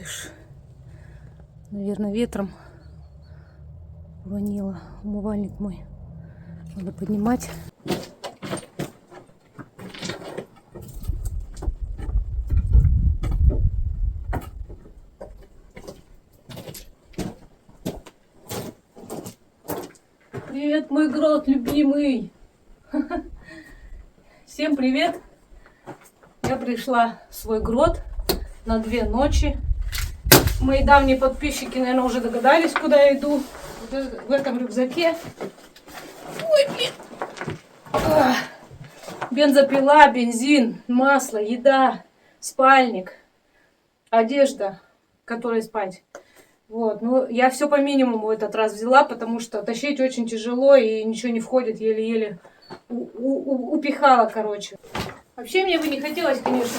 видишь, наверное, ветром уронила умывальник мой. Надо поднимать. Привет, мой грот любимый! Всем привет! Я пришла в свой грот на 2 ночи. Мои давние подписчики, наверное, уже догадались, куда я иду. Вот в этом рюкзаке. Ой, блин! Бензопила, бензин, масло, еда, спальник, одежда, в которой спать. Вот, ну я все по минимуму этот раз взяла, потому что тащить очень тяжело и ничего не входит, еле-еле упихала, короче. Вообще мне бы не хотелось, конечно,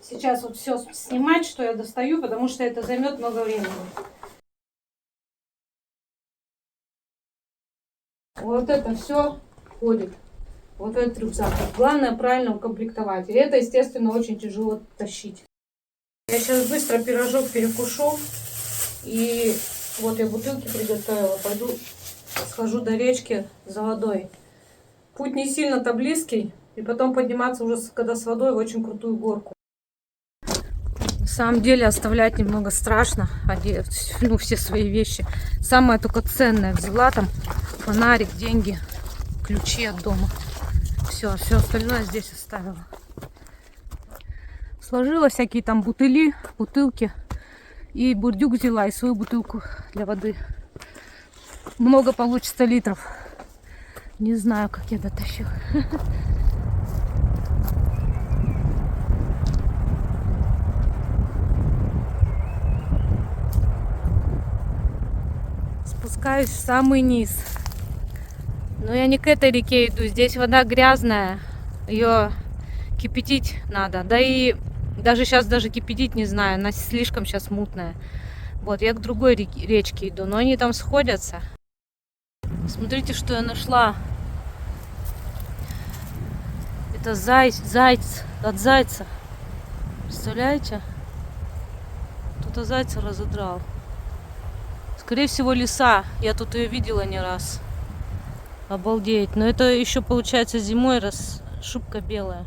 сейчас вот все снимать, что я достаю, потому что это займет много времени. Вот это все входит. Вот в этот рюкзак. Главное правильно укомплектовать. И это, естественно, очень тяжело тащить. Я сейчас быстро пирожок перекушу. И вот я бутылки приготовила. Пойду схожу до речки за водой. Путь не сильно-то близкий. И потом подниматься уже, когда с водой, в очень крутую горку. На самом деле оставлять немного страшно. Ну, все свои вещи. Самое только ценное взяла там. Фонарик, деньги, ключи от дома. Все остальное здесь оставила. Сложила всякие там бутылки. И бурдюк взяла, и свою бутылку для воды. Много получится литров. Не знаю, как я дотащу. Спускаюсь в самый низ. Но я не к этой реке иду. Здесь вода грязная. Ее кипятить надо. Да и даже сейчас кипятить не знаю. Она слишком сейчас мутная. Вот, я к другой речке иду. Но они там сходятся. Смотрите, что я нашла. Это заяц от зайца. Представляете? Кто-то зайца разодрал. Скорее всего, лиса. Я тут ее видела не раз. Обалдеть. Но это еще получается зимой, раз шубка белая.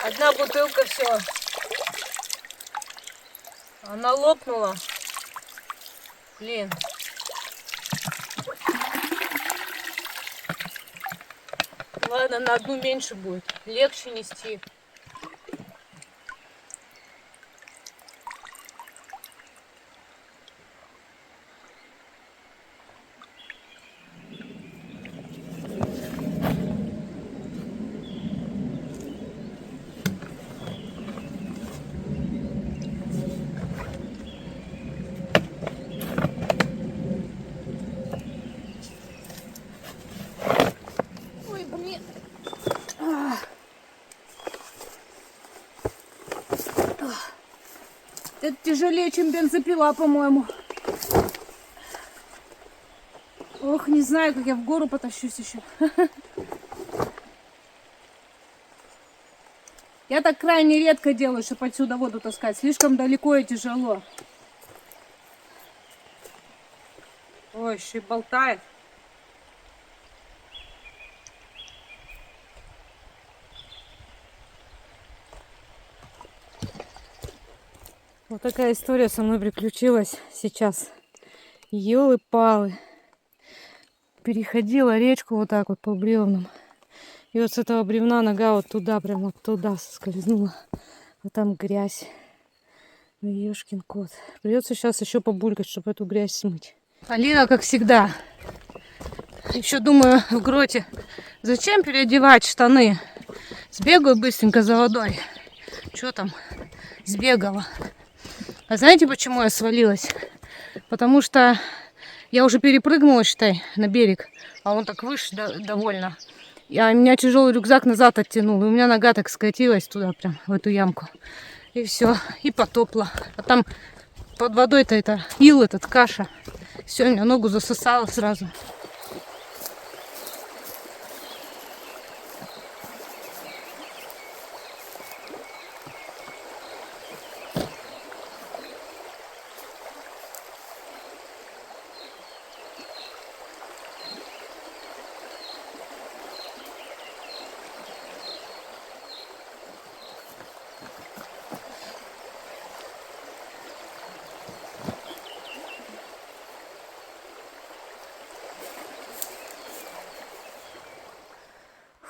Одна бутылка, все. Она лопнула. Блин. Ладно, на одну меньше будет. Легче нести. Это тяжелее, чем бензопила, по-моему. Ох, не знаю, как я в гору потащусь еще. Я так крайне редко делаю, чтобы отсюда воду таскать. Слишком далеко и тяжело. Ой, еще и болтает. Вот такая история со мной приключилась сейчас. Ёлы-палы. Переходила речку вот так вот по бревнам. И вот с этого бревна нога вот туда, прям вот туда соскользнула. А там грязь. Ну, ёшкин кот. Придется сейчас еще побулькать, чтобы эту грязь смыть. Алина, как всегда. Еще думаю в гроте, зачем переодевать штаны? Сбегаю быстренько за водой. Что там? Сбегала. А знаете, почему я свалилась? Потому что я уже перепрыгнула, считай, на берег. А он так выше довольно. А меня тяжелый рюкзак назад оттянул. И у меня нога так скатилась туда, прям в эту ямку. И все. И потопла. А там под водой-то это ил, этот каша. Все, меня ногу засосало сразу.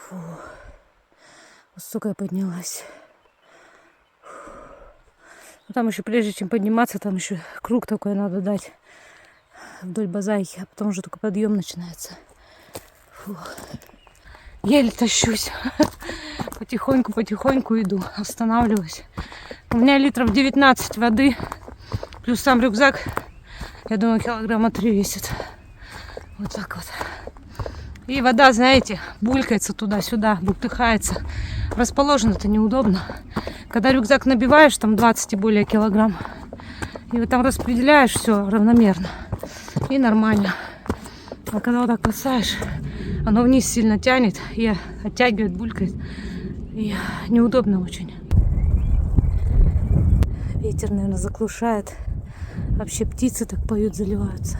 Фу. Вот столько я поднялась. Но там еще, прежде чем подниматься, там еще круг такой надо дать вдоль базайки, а потом уже только подъем начинается. Фу. Еле тащусь. Потихоньку иду, останавливаюсь. У меня литров 19 воды, плюс сам рюкзак, я думаю, килограмма 3 весит. Вот так вот. И вода, знаете, булькается туда-сюда, бултыхается. Расположено-то неудобно. Когда рюкзак набиваешь, там 20 и более килограмм, и вот там распределяешь все равномерно, и нормально. А когда вот так бросаешь, оно вниз сильно тянет, и оттягивает, булькает. И неудобно очень. Ветер, наверное, заглушает. Вообще птицы так поют, заливаются.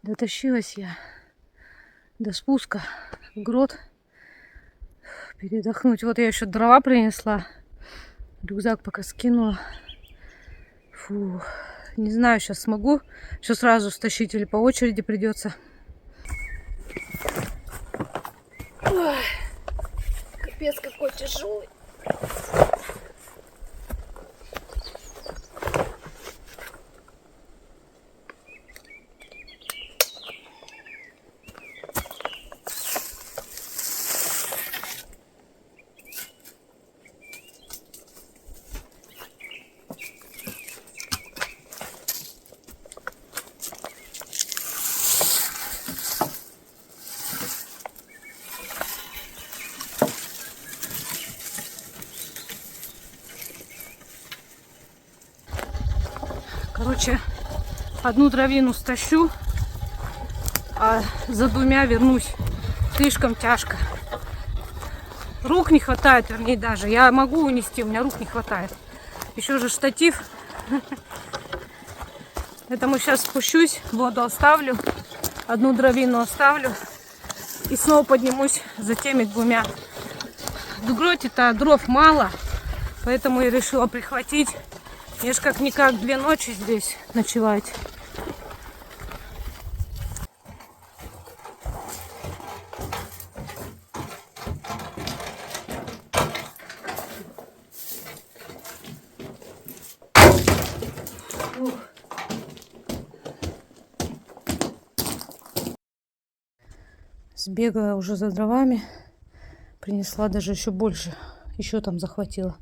Дотащилась я до спуска в грот передохнуть. Вот я еще дрова принесла. Рюкзак пока скинула. Фу. Не знаю, сейчас смогу все сразу стащить или по очереди придется. Ой, капец какой тяжелый. Короче, одну дровину стащу, а за двумя вернусь. Слишком тяжко. Рук не хватает, вернее даже. Я могу унести, у меня рук не хватает. Еще же штатив. Поэтому сейчас спущусь, воду оставлю, одну дровину оставлю. И снова поднимусь за теми двумя. В гроте-то дров мало, поэтому я решила прихватить. Я ж как-никак 2 ночи здесь ночевать. Сбегала уже за дровами. Принесла даже еще больше. Еще там захватила.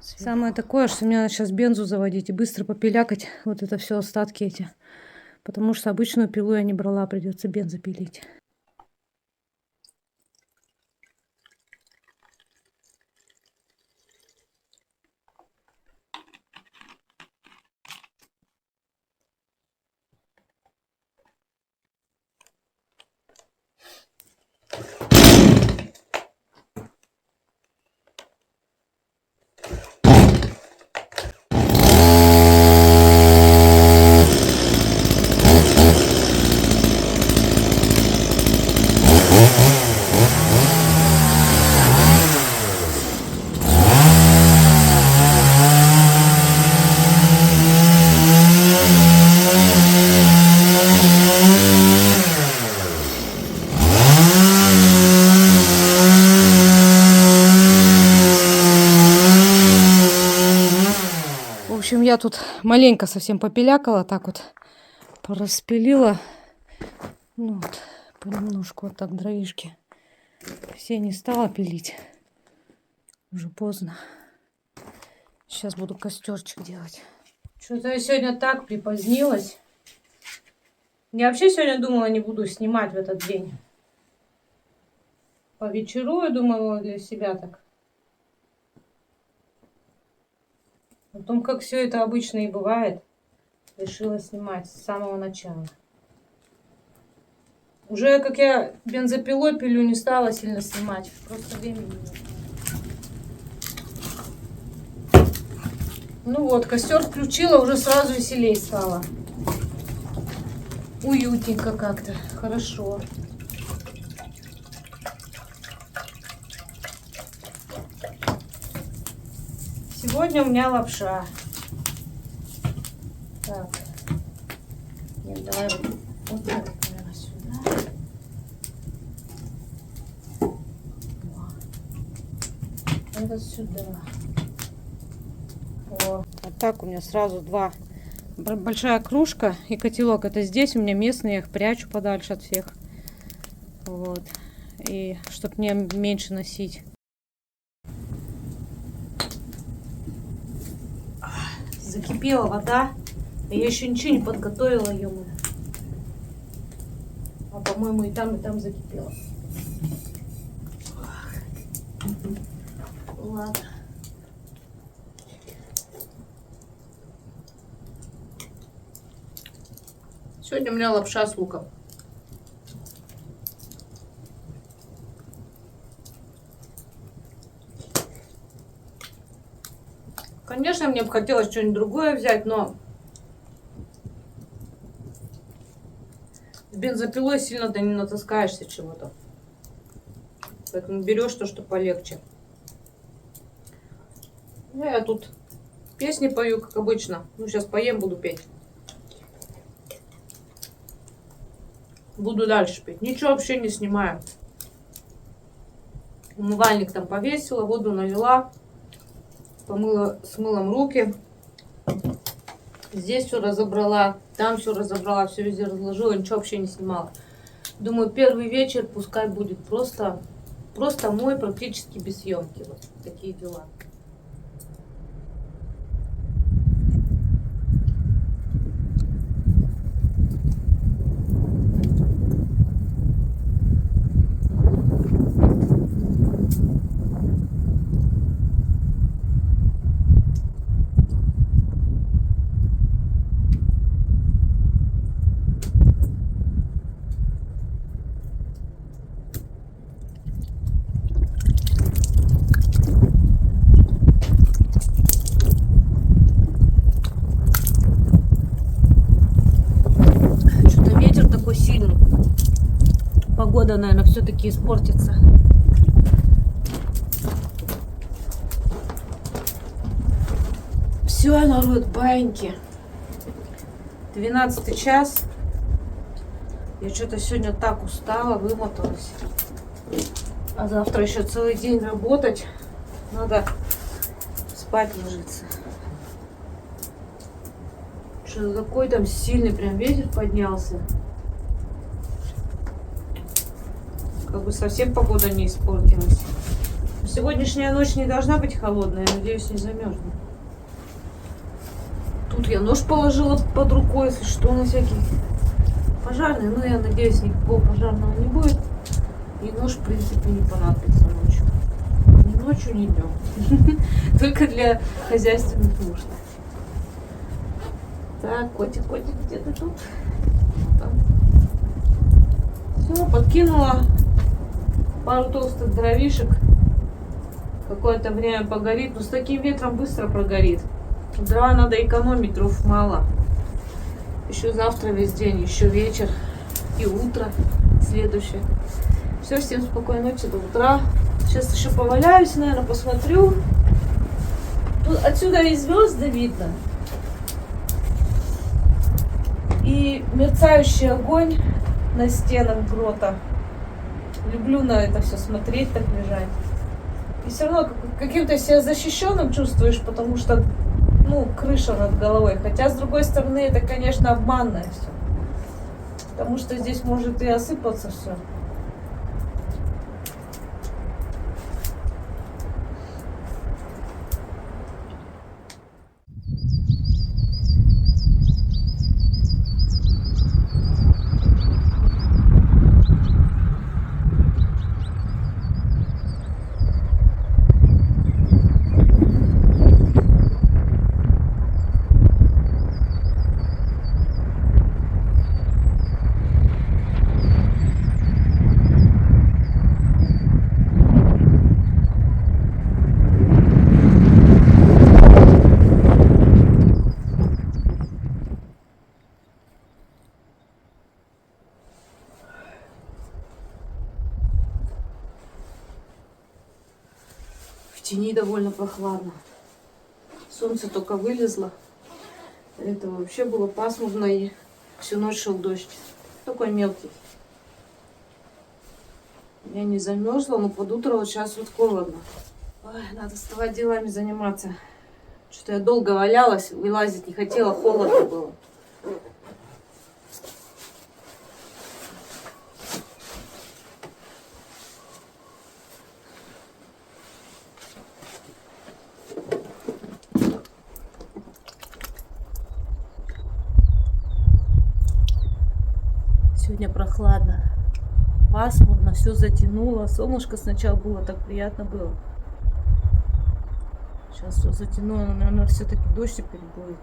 Самое такое, что мне надо сейчас бензу заводить и быстро попилякать вот это все остатки эти. Потому что обычную пилу я не брала, придется бензо пилить. В общем, я тут маленько совсем попилякала, так вот пораспилила. Ну вот, понемножку вот так дровишки. Все не стала пилить. Уже поздно. Сейчас буду костерчик делать. Что-то я сегодня так припозднилась. Я вообще сегодня думала, не буду снимать в этот день. Повечерую, думала, для себя так. О том, как все это обычно и бывает, решила снимать с самого начала. Уже как я бензопилой пилю, не стала сильно снимать. Просто времени нет. Ну вот, костер включила, уже сразу веселей стало. Уютненько как-то, хорошо. Сегодня у меня лапша. Так. Нет, давай вот так, наверное, сюда. Это сюда. О. Вот так у меня сразу два. Большая кружка и котелок. Это здесь у меня местные, я их прячу подальше от всех. Вот. И чтобы мне меньше носить. Закипела вода. Я еще ничего не подготовила, ё-моё. А по-моему и там закипела. Ладно. Сегодня у меня лапша с луком. Конечно, мне бы хотелось что-нибудь другое взять, но с бензопилой сильно-то не натаскаешься чего-то. Поэтому берешь то, что полегче. Я тут песни пою, как обычно. Ну, сейчас поем, буду петь. Буду дальше петь. Ничего вообще не снимаю. Умывальник там повесила, воду налила. Помыла с мылом руки. Здесь все разобрала. Там все разобрала. Все везде разложила. Ничего вообще не снимала. Думаю, первый вечер пускай будет просто мой, практически без съемки. Вот такие дела. погода, наверное, все-таки испортится. Все, народ, баньки. 12 час. Я что-то сегодня так устала, вымоталась. А завтра еще целый день работать. Надо спать ложиться. Что-то такой там сильный прям ветер поднялся. Как бы совсем погода не испортилась. Сегодняшняя ночь не должна быть холодная. Я надеюсь, не замерзну. Тут я нож положила под рукой, если что, на всякий пожарный. Но я надеюсь, никакого пожарного не будет. И нож, в принципе, не понадобится ночью. Ни ночью, ни днем. Только для хозяйственных нужд. Так, котик, где ты тут? Все, подкинула пару толстых дровишек. Какое-то время погорит. Но с таким ветром быстро прогорит. Дрова надо экономить, дров мало. Еще завтра весь день, еще вечер и утро следующее. Все, всем спокойной ночи, до утра. Сейчас еще поваляюсь, наверное, посмотрю. Тут отсюда и звезды видно. И мерцающий огонь на стенах грота. Люблю на это все смотреть, так лежать. И все равно каким-то себя защищенным чувствуешь, потому что, ну, крыша над головой. Хотя, с другой стороны, это, конечно, обманное все. Потому что здесь может и осыпаться все. В тени довольно прохладно. Солнце только вылезло. Это вообще было пасмурно и всю ночь шел дождь. Такой мелкий. Я не замерзла, но под утро вот сейчас вот холодно. Ой, надо вставать делами заниматься. Что-то я долго валялась, вылазить не хотела, холодно было. Сегодня прохладно, пасмурно, все затянуло. Солнышко сначала было, так приятно было. Сейчас все затянуло, но, наверное, все-таки дождь теперь будет.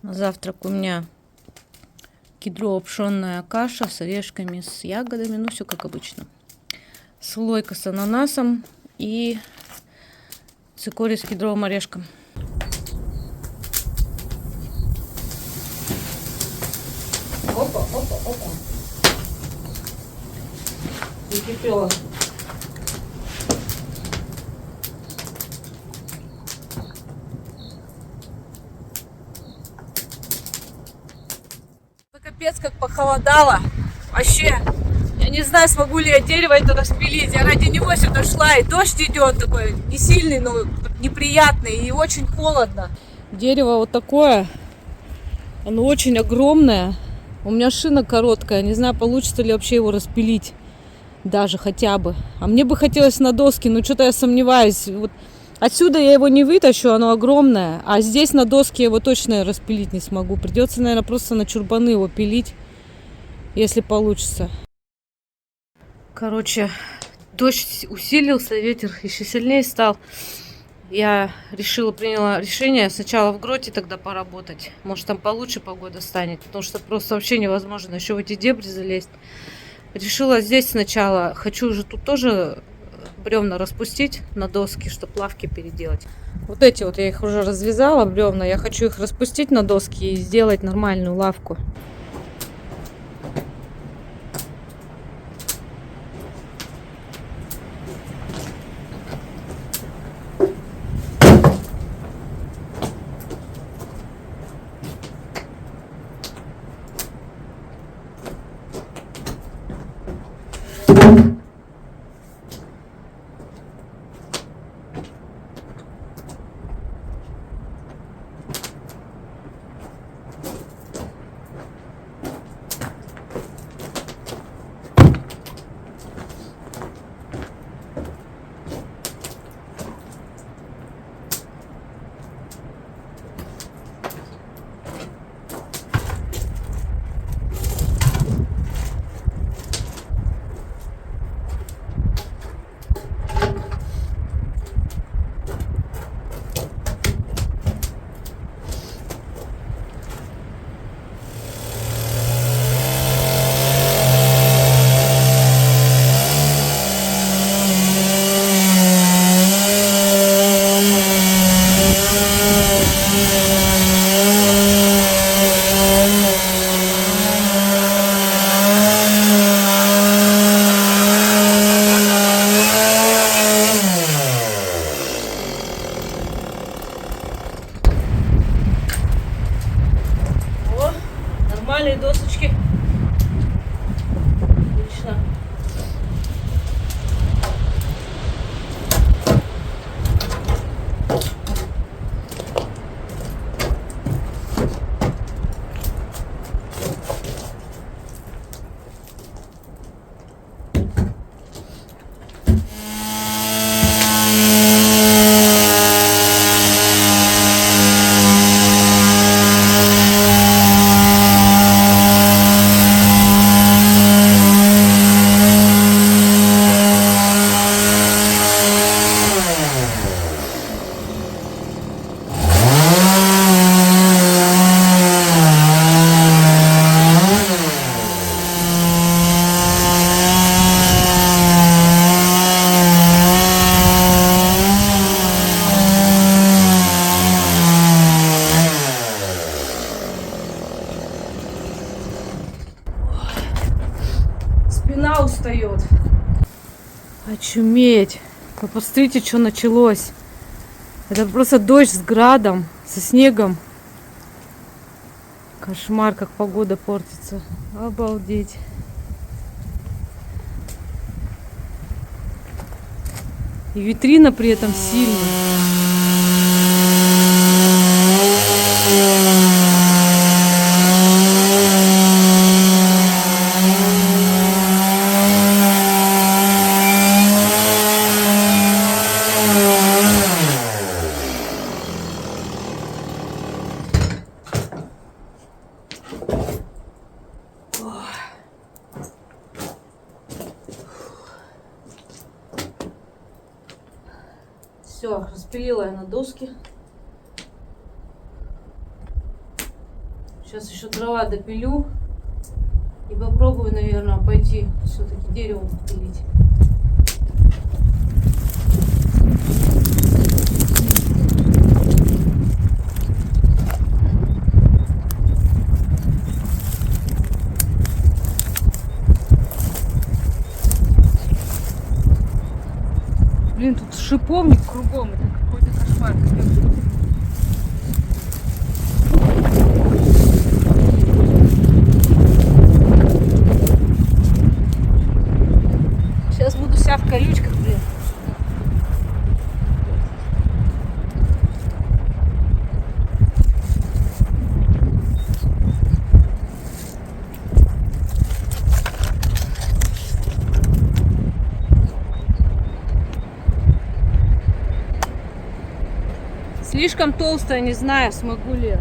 На завтрак у меня кедрово-пшенная каша с орешками, с ягодами, ну все как обычно. Слойка с ананасом и цикорий с кедровым орешком. Опа, опа, опа. Закипела. Капец, как похолодало. Вообще, я не знаю, смогу ли я дерево это распилить. Я ради него сюда шла, и дождь идет такой, не сильный, но неприятный, и очень холодно. Дерево вот такое. Оно очень огромное. У меня шина короткая. Не знаю, получится ли вообще его распилить. Даже хотя бы. А мне бы хотелось на доске, но что-то я сомневаюсь. Вот отсюда я его не вытащу, оно огромное. А здесь на доске я его точно распилить не смогу. Придется, наверное, просто на чурбаны его пилить, если получится. Короче, дождь усилился, ветер еще сильнее стал. Я приняла решение сначала в гроте тогда поработать. Может, там получше погода станет, потому что просто вообще невозможно еще в эти дебри залезть. Решила здесь сначала. Хочу уже тут тоже бревна распустить на доски, чтобы лавки переделать. Вот эти вот я их уже развязала, бревна. Я хочу их распустить на доски и сделать нормальную лавку. Нормальные досочки. Отлично. Спина устает. Очуметь. Вы посмотрите, что началось. Это просто дождь с градом, со снегом. Кошмар, как погода портится. Обалдеть. И витрина при этом сильная. Все, распилила я на доски. Сейчас еще дрова допилю. И попробую, наверное, пойти все-таки дерево пилить. Блин, тут шиповник кругом. Это какой-то кошмар. Сейчас буду вся в колючках, блин. Слишком толстая, не знаю, смогу ли.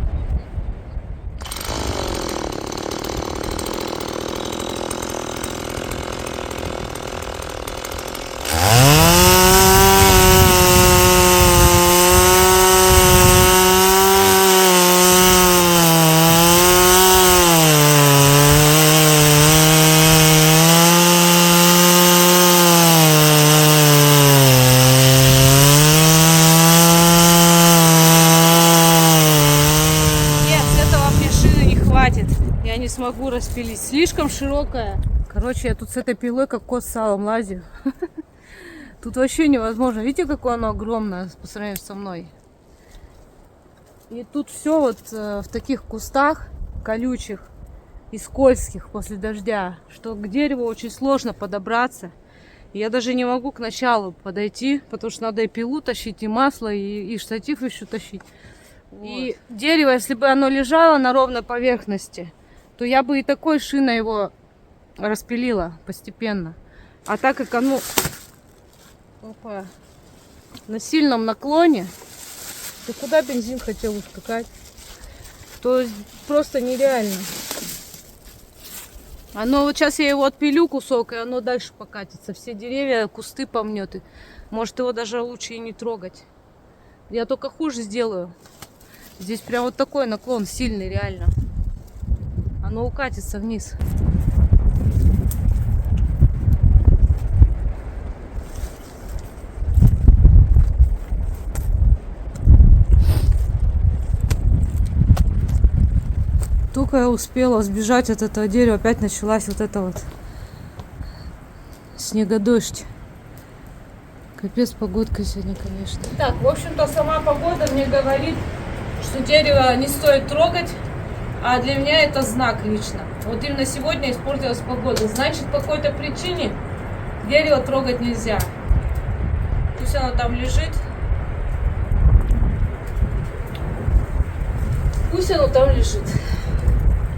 Я не смогу распилить. Слишком широкая. Короче, я тут с этой пилой как кот с салом лазю. Тут вообще невозможно. Видите, какое оно огромное по сравнению со мной? И тут все вот в таких кустах колючих и скользких после дождя, что к дереву очень сложно подобраться. И я даже не могу к началу подойти, потому что надо и пилу тащить, и масло, и штатив еще тащить. Вот. И дерево, если бы оно лежало на ровной поверхности, то я бы и такой шиной его распилила постепенно. А так как оно на сильном наклоне, то куда бензин хотел ускакать, то просто нереально. Оно вот сейчас я его отпилю кусок, и оно дальше покатится. Все деревья, кусты помнет. И может его даже лучше и не трогать. Я только хуже сделаю. Здесь прям вот такой наклон сильный, реально. Оно укатится вниз. Только я успела сбежать от этого дерева, опять началась вот эта вот снегодождь. Капец, погодка сегодня, конечно. Так, в общем-то, сама погода мне говорит, что дерево не стоит трогать, а для меня это знак лично. Вот именно сегодня испортилась погода. Значит, по какой-то причине дерево трогать нельзя. Пусть оно там лежит. Пусть оно там лежит.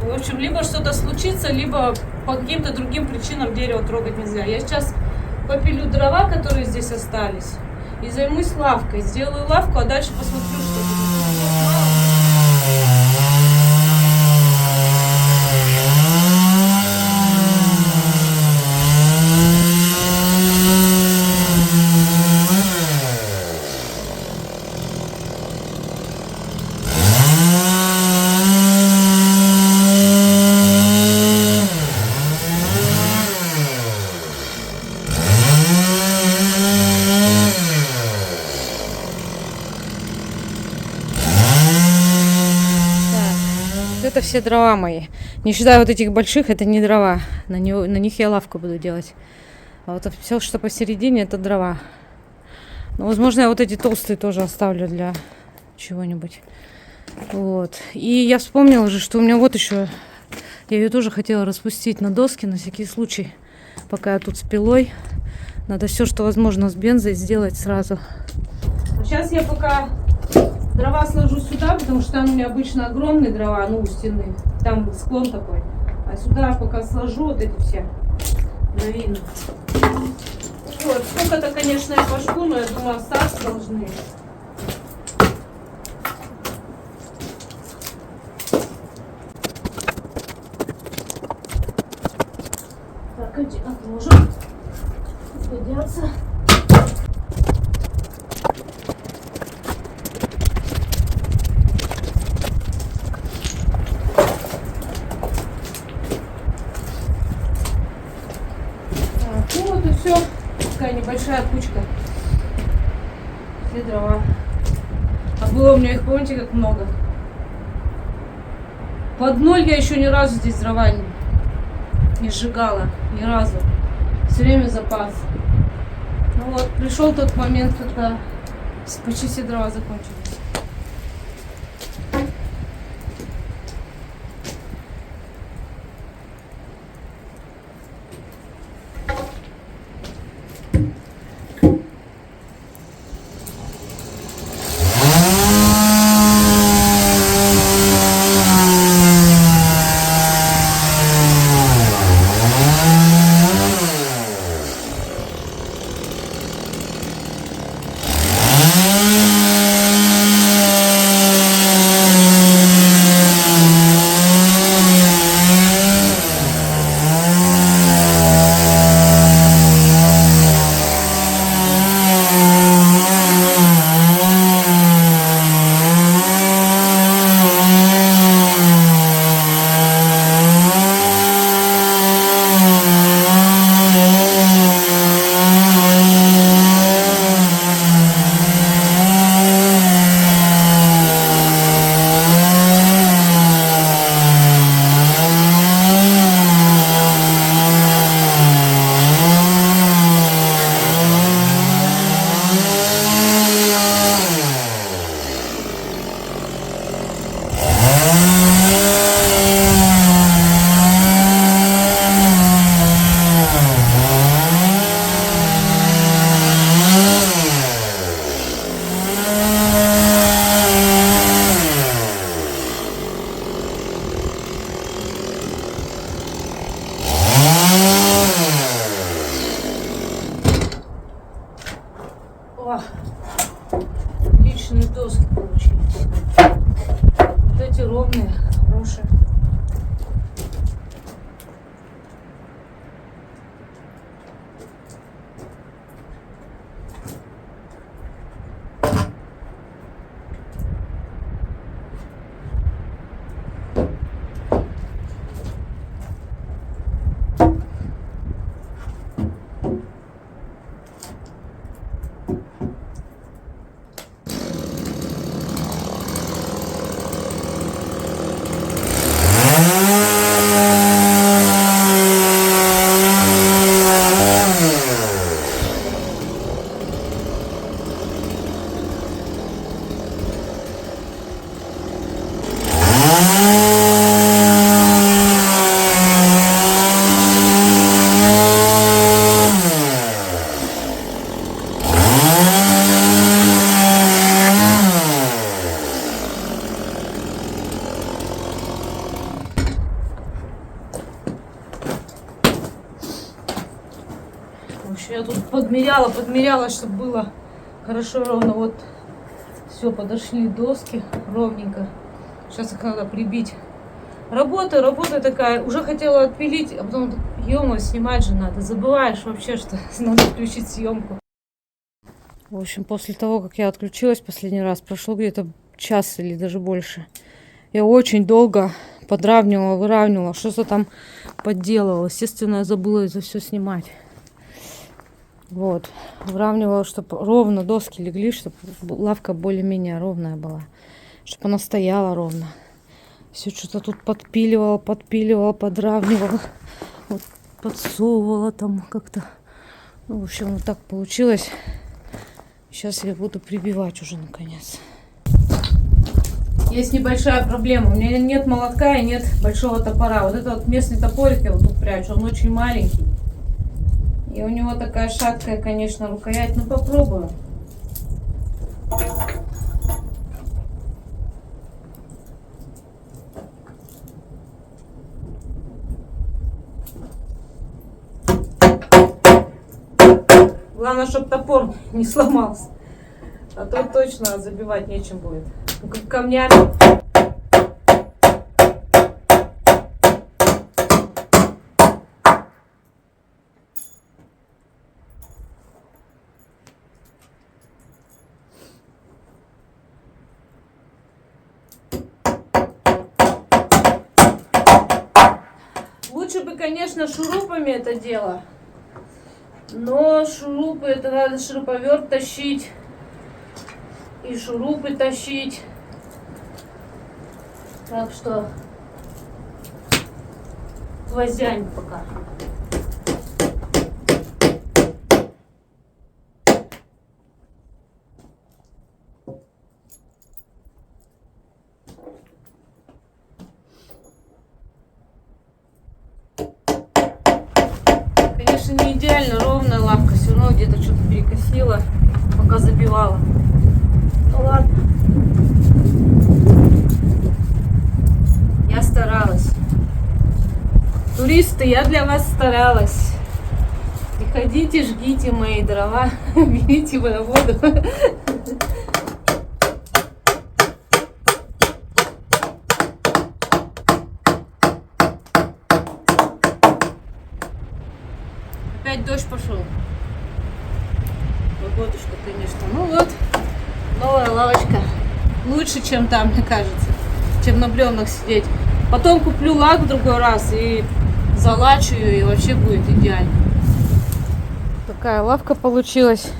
В общем, либо что-то случится, либо по каким-то другим причинам дерево трогать нельзя. Я сейчас попилю дрова, которые здесь остались, и займусь лавкой. Сделаю лавку, а дальше посмотрю, что будет. Это все дрова мои. Не считая вот этих больших, это не дрова. На них я лавку буду делать. А вот все, что посередине, это дрова. Но, возможно, я вот эти толстые тоже оставлю для чего-нибудь. Вот. И я вспомнила же, что у меня вот еще... Я ее тоже хотела распустить на доски, на всякий случай. Пока я тут с пилой. Надо все, что возможно с бензой сделать сразу. Сейчас я пока... Дрова сложу сюда, потому что там у меня обычно огромные дрова, ну, у стены. Там склон такой. А сюда пока сложу вот эти все дровины. Вот, сколько-то, конечно, я пожгу, но я думаю, остаться должны. Так, отложим. Придется. Все, такая небольшая кучка. Все дрова. А было у меня их, помните, как много. Под ноль я еще ни разу здесь дрова не сжигала. Ни разу. Все время запас. Ну вот, пришел тот момент, когда почти все дрова закончились. О, отличные доски получились. Вот эти ровные, хорошие. Я тут подмеряла, чтобы было хорошо ровно. Вот все, подошли доски ровненько. Сейчас их надо прибить. Работа такая. Уже хотела отпилить, а потом ё-моё, снимать же надо. Забываешь вообще, что надо включить съемку. В общем, после того, как я отключилась последний раз, прошло где-то час или даже больше. Я очень долго подравнивала, выравнивала, что-то там подделывала. Естественно, я забыла это все снимать. Вот, выравнивала, чтобы ровно доски легли, чтобы лавка более-менее ровная была, чтобы она стояла ровно. Все что-то тут подпиливала, подравнивала, вот, подсовывала там как-то. Ну, в общем, вот так получилось. Сейчас я буду прибивать уже наконец. Есть небольшая проблема. У меня нет молотка и нет большого топора. Вот этот вот местный топорик я вот тут прячу, он очень маленький. И у него такая шаткая, конечно, рукоять. Ну, попробую. Главное, чтобы топор не сломался. А то точно забивать нечем будет. Ну, как камнями. Лучше бы, конечно, шурупами это дело. Но шурупы, это надо шуруповерт тащить. И шурупы тащить. Так что гвоздями пока. Конечно, не идеально ровная лавка, все равно где-то что-то перекосила, пока забивала. Ну ладно. Я старалась. Туристы, я для вас старалась. Приходите, жгите мои дрова, берите мою воду. Опять дождь пошел. Погодушка, конечно. Ну вот, новая лавочка. Лучше, чем там, мне кажется. Чем на бревнах сидеть. Потом куплю лак в другой раз и залачу ее, и вообще будет идеально. Такая лавка получилась.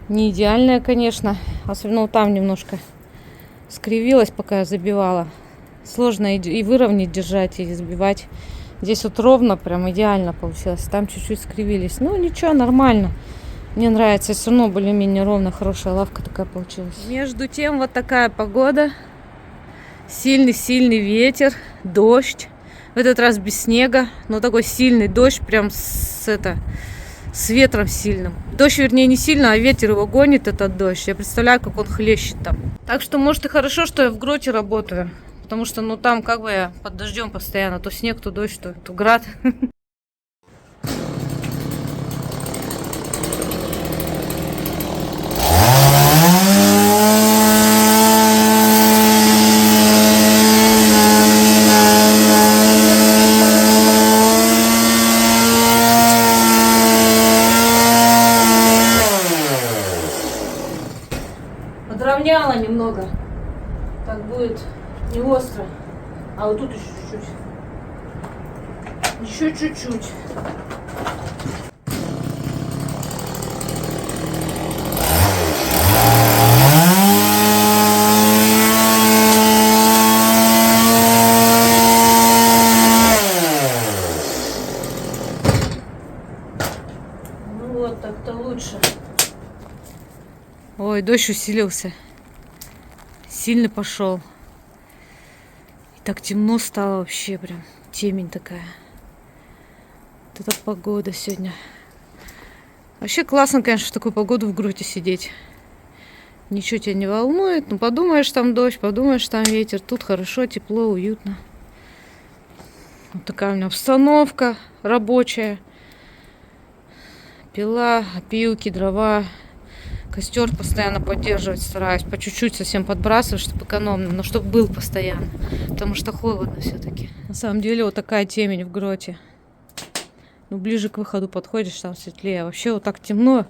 Не идеальная, конечно. Особенно вот там немножко скривилась, пока я забивала. Сложно и выровнять, держать, и сбивать. Здесь вот ровно, прям идеально получилось. Там чуть-чуть скривились. Ну ничего, нормально. Мне нравится. Все равно более-менее ровно, хорошая лавка такая получилась. Между тем вот такая погода. Сильный-сильный ветер, дождь. В этот раз без снега, но такой сильный дождь, прям с ветром сильным. Дождь, вернее, не сильно, а ветер его гонит, этот дождь. Я представляю, как он хлещет там. Так что, может, и хорошо, что я в гроте работаю. Потому что, ну, там как бы я под дождем постоянно. То снег, то дождь, то град. подровняла немного. Так будет не остро. А вот тут еще чуть-чуть. Еще чуть-чуть. Ну вот, так-то лучше. Ой, дождь усилился. Сильно пошел. И так темно стало вообще, прям темень такая. Вот это погода сегодня. Вообще классно, конечно, в такую погоду в Гроте сидеть. Ничего тебя не волнует. Ну, подумаешь, там дождь, подумаешь, там ветер. Тут хорошо, тепло, уютно. Вот такая у меня обстановка рабочая. Пила, опилки, дрова. Костер постоянно поддерживать стараюсь. По чуть-чуть совсем подбрасывать, чтобы экономно. Но чтобы был постоянно. Потому что холодно все-таки. На самом деле вот такая темень в Гроте. Ну, ближе к выходу подходишь, там светлее. А вообще вот так темно.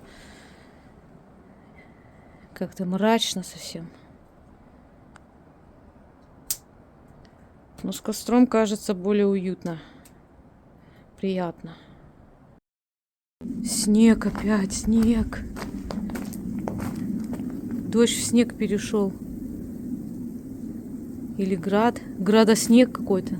Как-то мрачно совсем. Но с костром кажется более уютно. Приятно. Снег опять, снег. Дождь в снег перешел. Или град. Градоснег какой-то.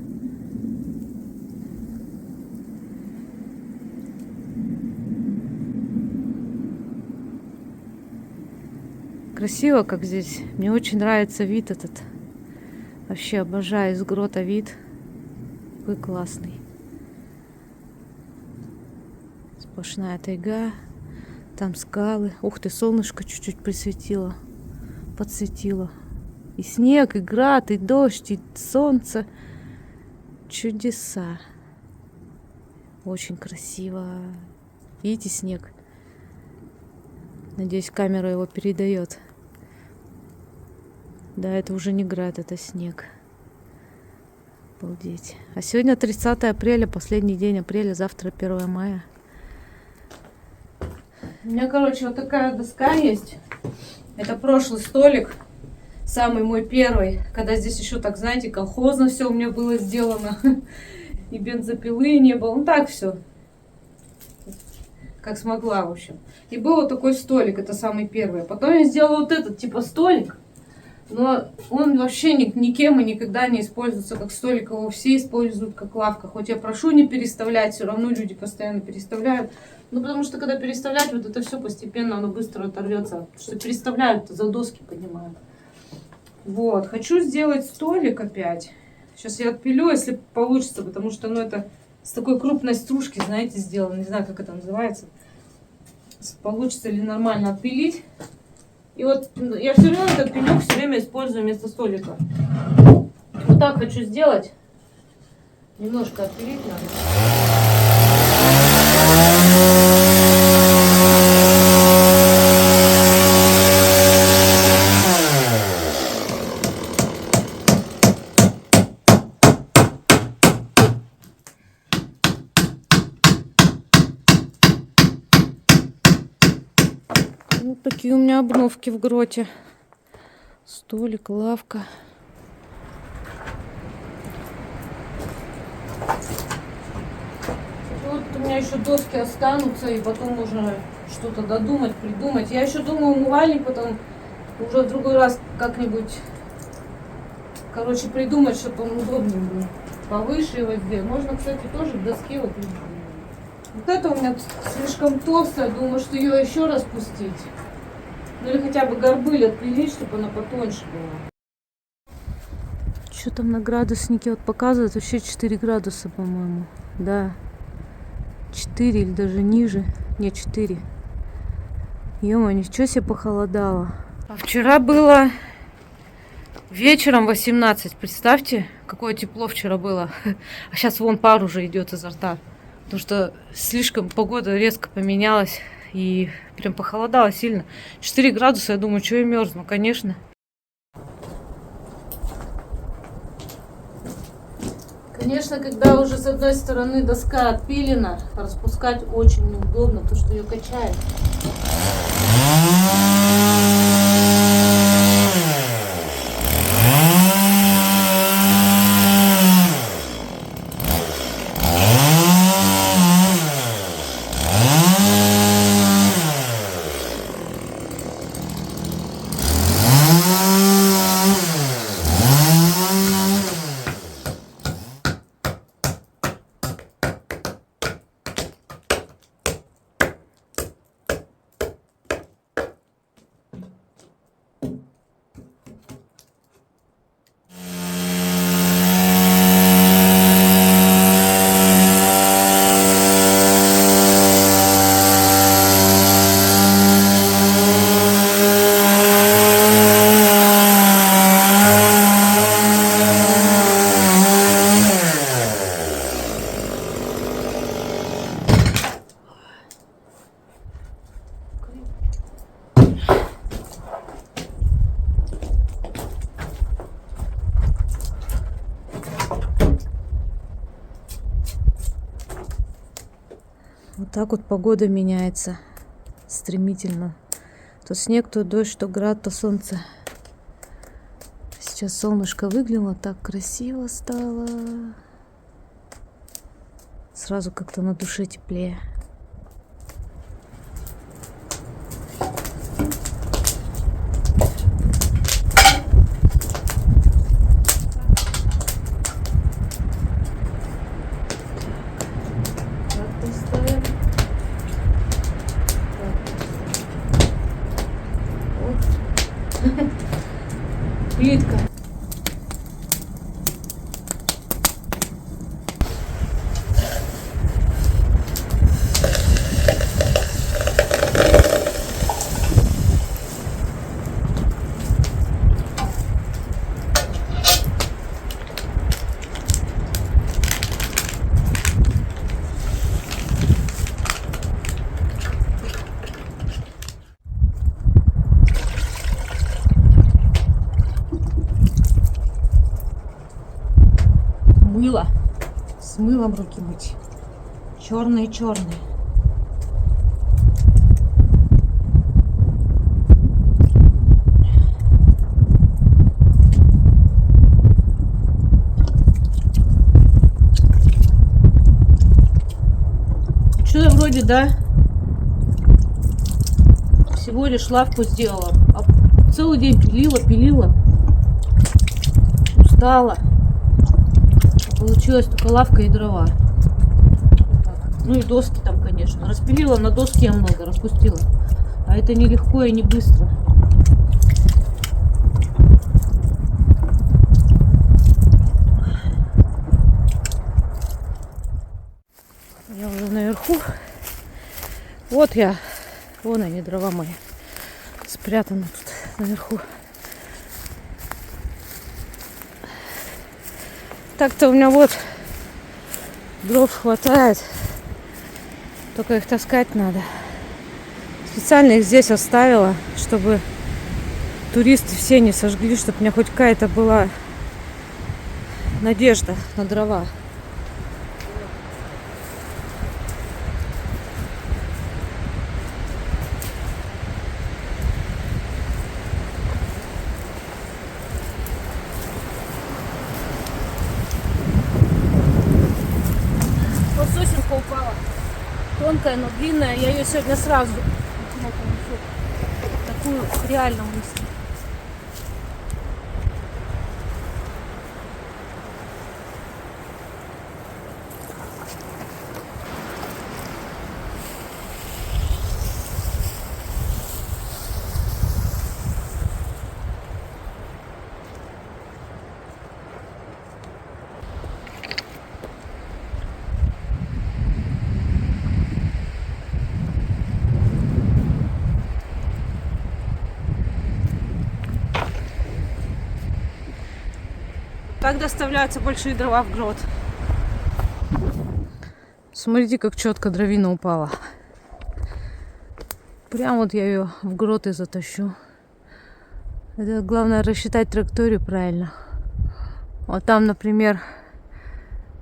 Красиво, как здесь. Мне очень нравится вид этот. Вообще обожаю из Грота вид. Такой классный. Сплошная тайга. Там скалы. Ух ты, солнышко чуть-чуть присветило. Подсветило. И снег, и град, и дождь, и солнце. Чудеса. Очень красиво. Видите снег? Надеюсь, камера его передает. Да, это уже не град, это снег. Обалдеть. А сегодня 30 апреля, последний день апреля, завтра 1 мая. У меня, короче, вот такая доска есть. Это прошлый столик. Самый мой первый. Когда здесь еще, так, знаете, колхозно все у меня было сделано. И бензопилы не было. Ну так все. Как смогла, в общем. И был вот такой столик. Это самый первый. Потом я сделала вот этот, типа, столик. Но он вообще никем и никогда не используется как столик. Его все используют как лавка. Хоть я прошу не переставлять, все равно люди постоянно переставляют. Ну, потому что, когда переставлять, вот это все постепенно, оно быстро оторвется. Потому что переставляют, за доски поднимают. Вот. Хочу сделать столик опять. Сейчас я отпилю, если получится, потому что, ну, это с такой крупной стружки, знаете, сделано. Не знаю, как это называется. Получится ли нормально отпилить. И вот я все равно этот пенек все время использую вместо столика. Вот так хочу сделать. Немножко отпилить надо. Вот такие у меня обновки в Гроте. Столик, лавка. Вот у меня еще доски останутся, и потом можно что-то додумать, придумать. Я еще думаю умывальник потом уже в другой раз как-нибудь, короче, придумать, чтобы он удобнее был. Повыше его сделать. Можно, кстати, тоже в доске вот. Вот это у меня слишком толстая, думаю, что ее еще раз пустить. Ну или хотя бы горбыль отпилить, чтобы она потоньше была. Что там на градуснике вот показывает? Вообще 4 градуса, по-моему. Да. 4 или даже ниже. Не, 4. Ё-моё, ничего себе похолодало. А вчера было вечером 18. Представьте, какое тепло вчера было. А сейчас вон пар уже идет изо рта. Потому что слишком погода резко поменялась. И прям похолодало сильно. 4 градуса, я думаю, что я мерзну, конечно. Конечно, когда уже с одной стороны доска отпилена, распускать очень неудобно, потому что ее качает. Так вот погода меняется стремительно. То снег, то дождь, то град, то солнце. Сейчас солнышко выглянуло, так красиво стало. Сразу как-то на душе теплее. Плитка. Мыло. С мылом руки мыть. Черные-черные. Что-то вроде, да, всего лишь лавку сделала. А целый день пилила. Устала. Получилась только лавка и дрова. Ну и доски там, конечно. Распилила на доски я много, распустила. А это нелегко и не быстро. Я уже наверху. Вот я. Вон они, дрова мои. Спрятаны тут наверху. Так-то у меня вот дров хватает. Только их таскать надо. Специально их здесь оставила, чтобы туристы все не сожгли, чтобы у меня хоть какая-то была надежда на дрова. Вот сосенка упала. Тонкая, но длинная. Я ее сегодня сразу такую реально мысль. Так доставляются большие дрова в грот. Смотрите, как четко дровина упала. Прям вот я ее в грот и затащу. Это главное рассчитать траекторию правильно. Вот там, например,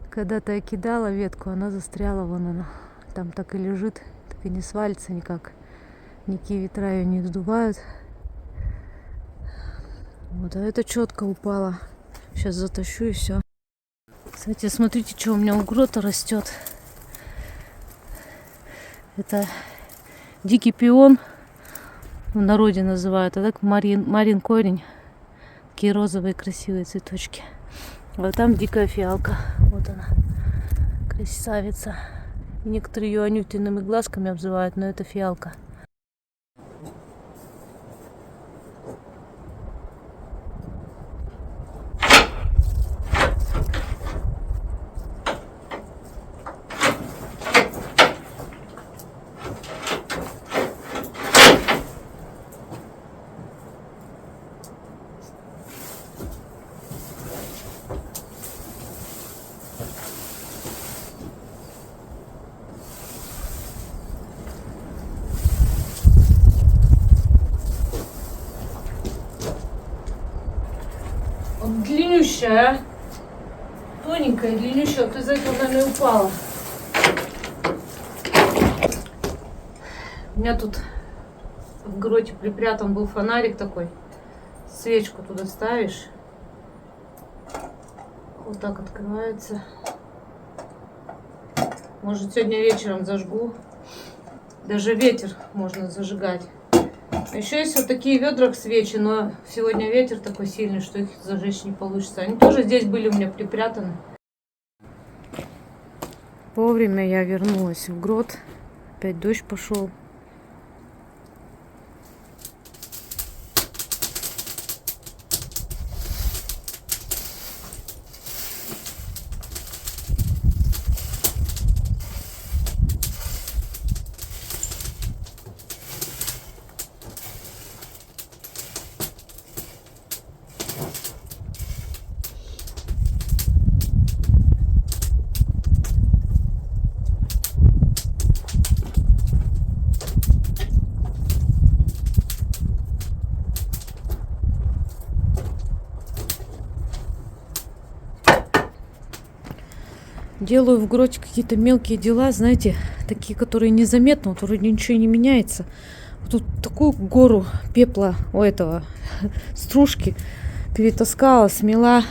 когда-то я кидала ветку, она застряла, вон она. Там так и лежит, так и не свалится никак. Никакие ветра ее не сдувают. Вот, а это четко упало. Сейчас затащу и все. Кстати, смотрите, что у меня у грота растет. Это дикий пион, в народе называют, а так марин корень. Такие розовые красивые цветочки. Вот там дикая фиалка. Вот она, красавица. И некоторые ее анютиными глазками обзывают, но это фиалка. Длиннющая, тоненькая, длиннющая, вот из-за этого, наверное, упала. меня тут в гроте припрятан был фонарик такой. Свечку туда ставишь. Вот так открывается. Может, сегодня вечером зажгу. Даже ветер можно зажигать. Еще есть вот такие ведра к свечи, но сегодня ветер такой сильный, что их зажечь не получится. Они тоже здесь были у меня припрятаны. Вовремя я вернулась в грот. Опять дождь пошел. Делаю в гроте какие-то мелкие дела, знаете, такие, которые незаметно, вот вроде ничего не меняется. Тут такую гору пепла у этого стружки перетаскала, смела.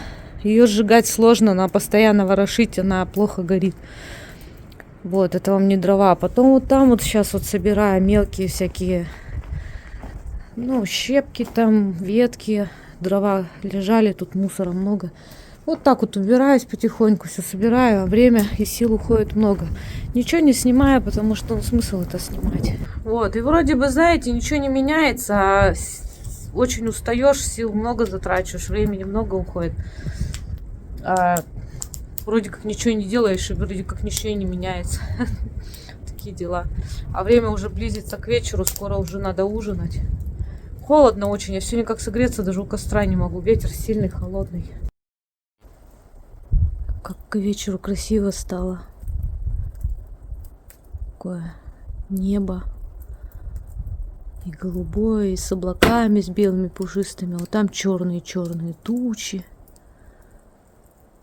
Ее сжигать сложно, она постоянно ворошить, она плохо горит. Вот, это вам не дрова. Потом вот там вот сейчас вот собираю мелкие всякие, ну, щепки там, ветки, дрова лежали, тут мусора много. Вот так вот убираюсь потихоньку, все собираю, а время и сил уходит много. Ничего не снимаю, потому что смысл это снимать. Вот, и вроде бы, знаете, ничего не меняется, а очень устаешь, сил много затрачиваешь, времени много уходит. А вроде как ничего не делаешь, и вроде как ничего не меняется. Такие дела. А время уже близится к вечеру, скоро уже надо ужинать. Холодно очень, я все никак согреться даже у костра не могу. Ветер сильный, холодный. Как к вечеру красиво стало. Такое небо. И голубое, и с облаками, с белыми пушистыми. Вот там черные-черные тучи.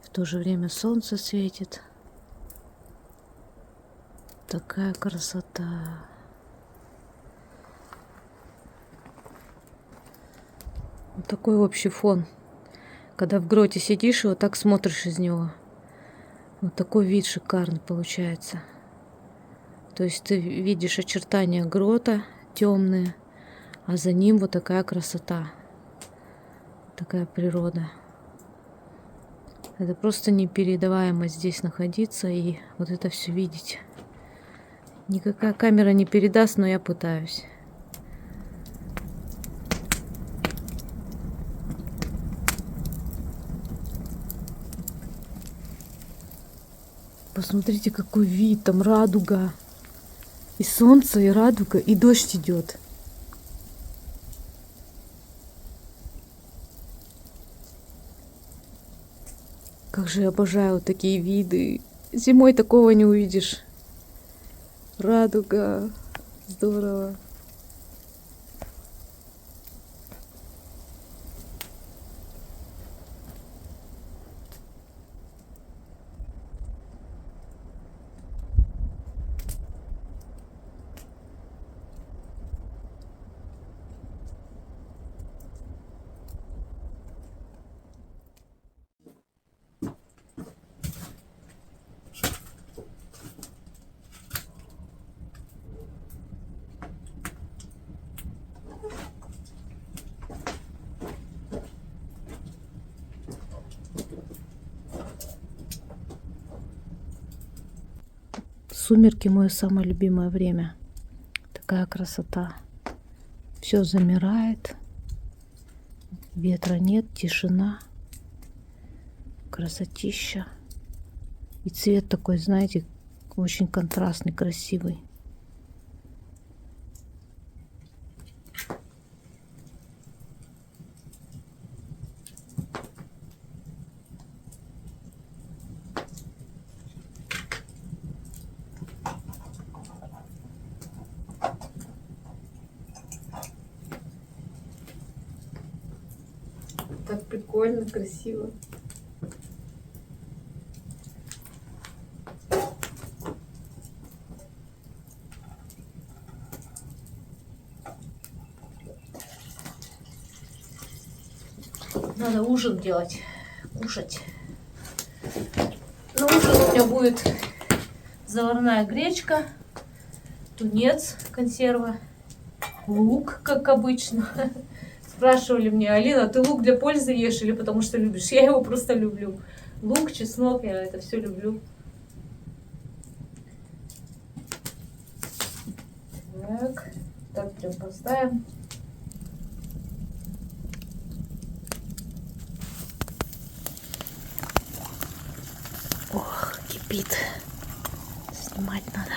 В то же время солнце светит. Такая красота. Вот такой общий фон. Когда в гроте сидишь и вот так смотришь из него. Вот такой вид шикарный получается. То есть ты видишь очертания грота темные, а за ним вот такая красота. Такая природа. Это просто непередаваемо здесь находиться и вот это все видеть. Никакая камера не передаст, но я пытаюсь. Посмотрите, какой вид, там радуга. И солнце, и радуга, и дождь идет. Как же я обожаю вот такие виды. Зимой такого не увидишь. Радуга. Здорово. Сумерки — мое самое любимое время. Такая красота. Все замирает. Ветра нет, тишина. Красотища. И цвет такой, знаете, очень контрастный, красивый. Так прикольно, красиво. Надо ужин делать, кушать. На ужин у меня будет заварная гречка, тунец, консерва, лук, как обычно. Спрашивали меня: Алина, ты лук для пользы ешь или потому что любишь? Я его просто люблю. Лук, чеснок, я это все люблю. Так прям поставим. Ох, кипит. Снимать надо.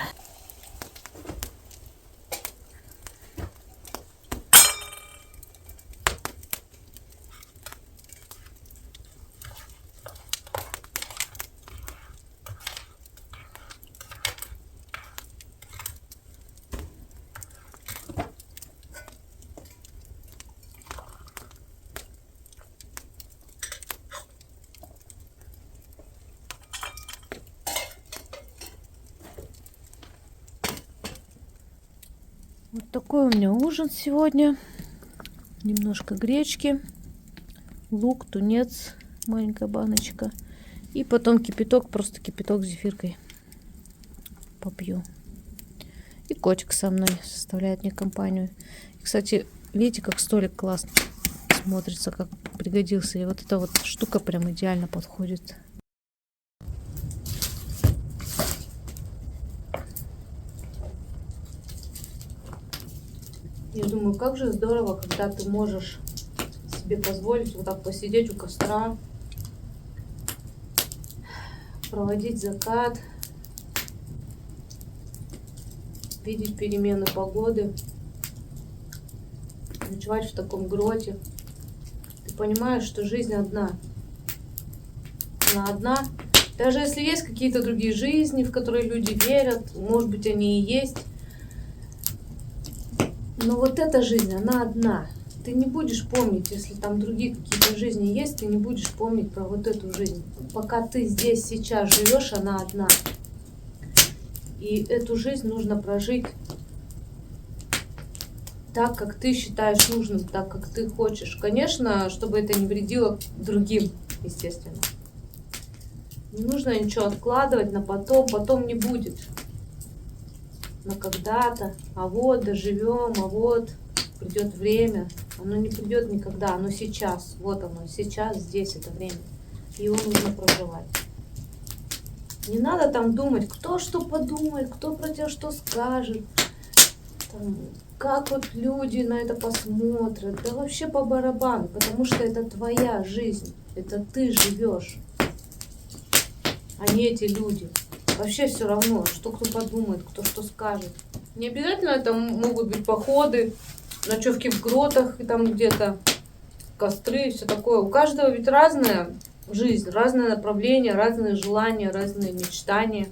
Вот такой у меня ужин сегодня. Немножко гречки, лук, тунец, маленькая баночка. И потом кипяток, просто кипяток с зефиркой попью. И котик со мной составляет мне компанию. И, кстати, видите, как столик классно смотрится, как пригодился. И вот эта вот штука прям идеально подходит. Я думаю, как же здорово, когда ты можешь себе позволить вот так посидеть у костра, проводить закат, видеть перемены погоды, ночевать в таком гроте. Ты понимаешь, что жизнь одна. Она одна. Даже если есть какие-то другие жизни, в которые люди верят, может быть, они и есть. Но вот эта жизнь, она одна. Ты не будешь помнить, если там другие какие-то жизни есть, ты не будешь помнить про вот эту жизнь. Пока ты здесь сейчас живешь, она одна. И эту жизнь нужно прожить так, как ты считаешь нужным, так, как ты хочешь. Конечно, чтобы это не вредило другим, естественно. Не нужно ничего откладывать на потом, потом не будет. На когда-то, а вот доживем, а вот придет время. Оно не придет никогда, оно сейчас. Вот оно, сейчас, здесь это время. Его нужно проживать. Не надо там думать, кто что подумает, кто про тебя что скажет, там, как вот люди на это посмотрят. Да вообще по барабану, потому что это твоя жизнь, это ты живешь, а не эти люди. Вообще все равно, что кто подумает, кто что скажет. Не обязательно это могут быть походы, ночевки в гротах, и там где-то костры и все такое. У каждого ведь разная жизнь, разное направление, разные желания, разные мечтания.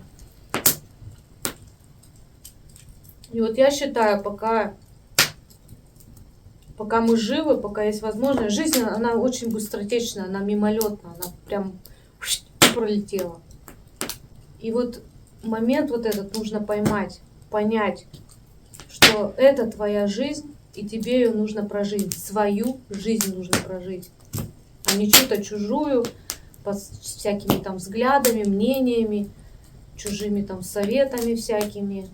И вот я считаю, пока мы живы, пока есть возможность, жизнь, она очень быстротечная, она мимолетна, она прям пролетела. И вот момент вот этот нужно поймать, понять, что это твоя жизнь, и тебе ее нужно прожить. Свою жизнь нужно прожить, а не чью-то чужую, под всякими там взглядами, мнениями, чужими там советами всякими,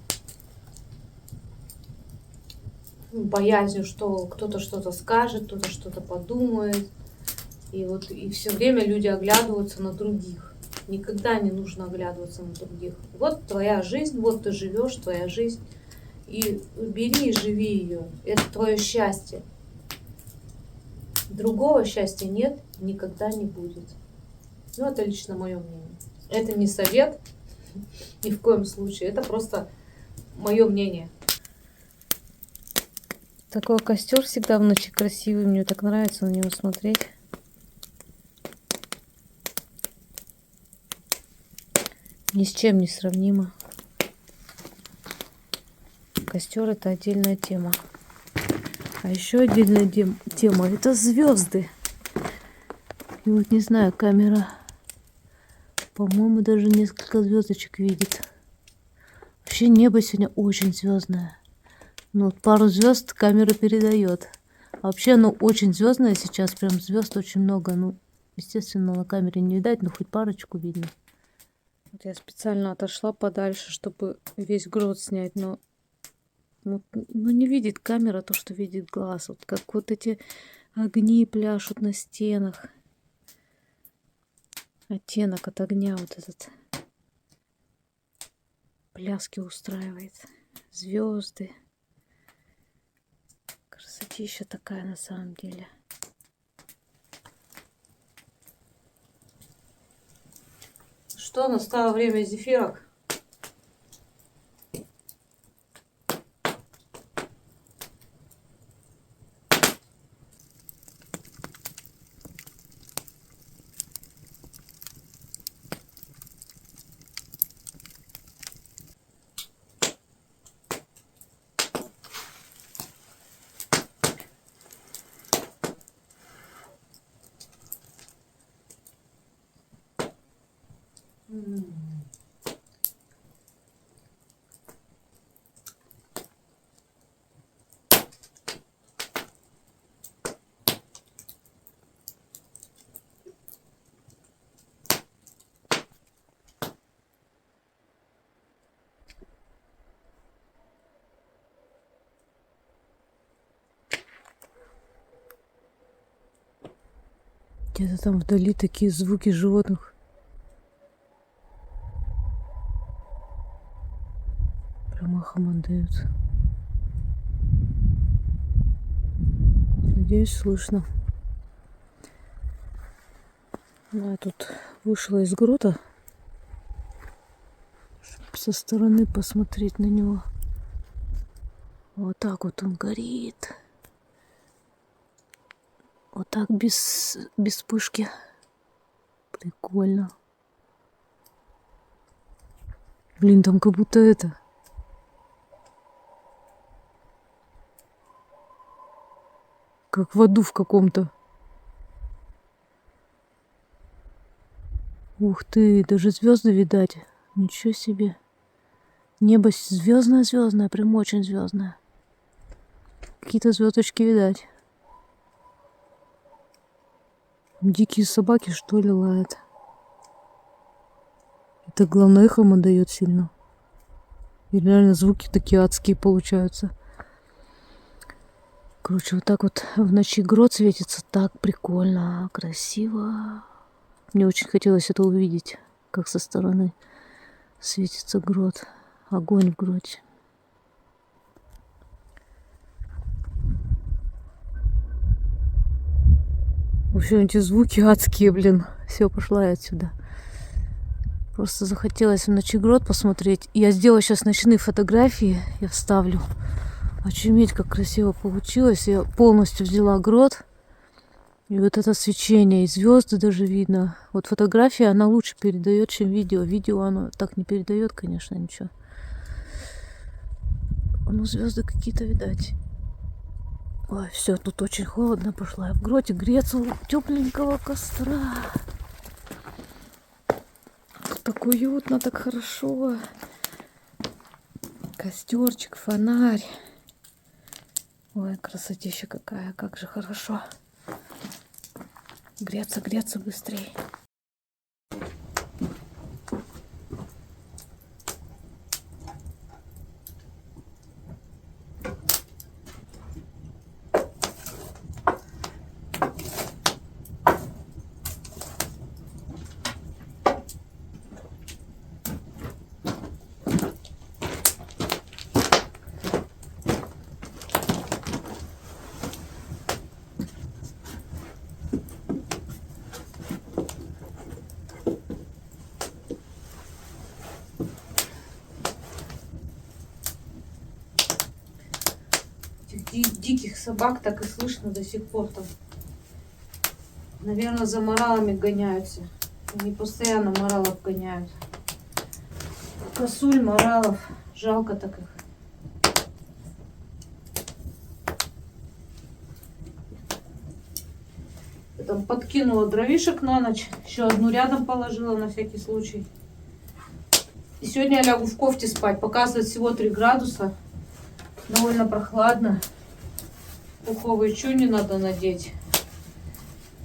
боязнью, что кто-то что-то скажет, кто-то что-то подумает. И вот и все время люди оглядываются на других. Никогда не нужно оглядываться на других. Вот твоя жизнь, вот ты живешь, твоя жизнь. И бери и живи ее. Это твое счастье. Другого счастья нет, никогда не будет. Ну, это лично мое мнение. Это не совет, ни в коем случае. Это просто мое мнение. Такой костер всегда в ночи красивый. Мне так нравится на него смотреть. Ни с чем не сравнимо. Костер — это отдельная тема. А еще отдельная тема — это звезды. И вот не знаю, камера, по-моему, даже несколько звездочек видит. Вообще небо сегодня очень звездное. Ну вот пару звезд камера передает. А вообще оно очень звездное сейчас, прям звезд очень много. Ну, естественно, на камере не видать, но хоть парочку видно. Вот я специально отошла подальше, чтобы весь грот снять, но ну, не видит камера то, что видит глаз. Вот как вот эти огни пляшут на стенах. Оттенок от огня вот этот. Пляски устраивает. Звезды. Красотища такая на самом деле. Что, настало время зефирок. Где-то там вдали такие звуки животных. Прям эхом отдают. Надеюсь, слышно. Ну, я тут вышла из грота, чтобы со стороны посмотреть на него. Вот так вот он горит. Вот так без вспышки. Прикольно. Блин, там как будто это... Как в аду в каком-то. Ух ты, даже звезды видать. Ничего себе. Небо звездное-звездное, прям очень звездное. Какие-то звездочки видать. Дикие собаки, что ли, лают? Это главное эхом отдает сильно. И реально звуки такие адские получаются. Короче, вот так вот в ночи грот светится. Так прикольно, красиво. Мне очень хотелось это увидеть, как со стороны светится грот. Огонь в гроте. В общем, эти звуки адские, блин. Все, пошла я отсюда. Просто захотелось в ночи грот посмотреть. Я сделала сейчас ночные фотографии. Я вставлю. Очуметь, как красиво получилось. Я полностью взяла грот. И вот это свечение, и звезды даже видно. Вот фотография, она лучше передает, чем видео. Видео оно так не передает, конечно, ничего. Ну, звезды какие-то, видать. Ой, все, тут очень холодно. Пошла я в гроте греться у тепленького костра. Тут так уютно, так хорошо. Костерчик, фонарь. Ой, красотища какая, как же хорошо. Греться, греться быстрее. Диких собак так и слышно до сих пор там. Наверное, за моралами гоняются. Они постоянно моралов гоняют. Косуль, моралов. Жалко так их. Я там подкинула дровишек на ночь. Еще одну рядом положила на всякий случай. И сегодня я лягу в кофте спать. Показывает всего 3 градуса. Довольно прохладно. пуховые чуни надо надеть.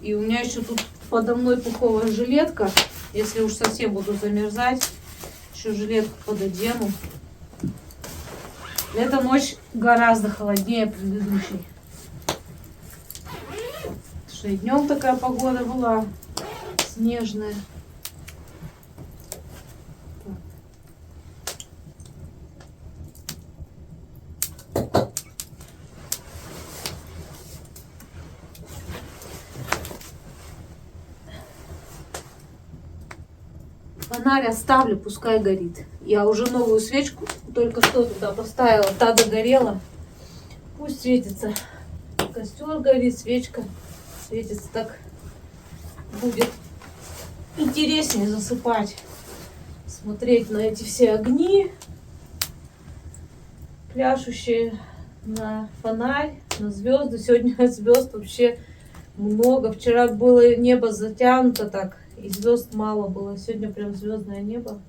И у меня еще тут подо мной пуховая жилетка. Если уж совсем буду замерзать, еще жилетку пододену. Эта ночь гораздо холоднее предыдущей. Потому что и днем такая погода была снежная. Фонарь оставлю, пускай горит. Я уже новую свечку только что туда поставила. Та догорела. Пусть светится. Костер горит, свечка светится. Так будет интереснее засыпать. Смотреть на эти все огни, пляшущие на фонарь, на звезды. Сегодня звезд вообще много. Вчера было небо затянуто так. И звезд мало было. Сегодня прям звездное небо.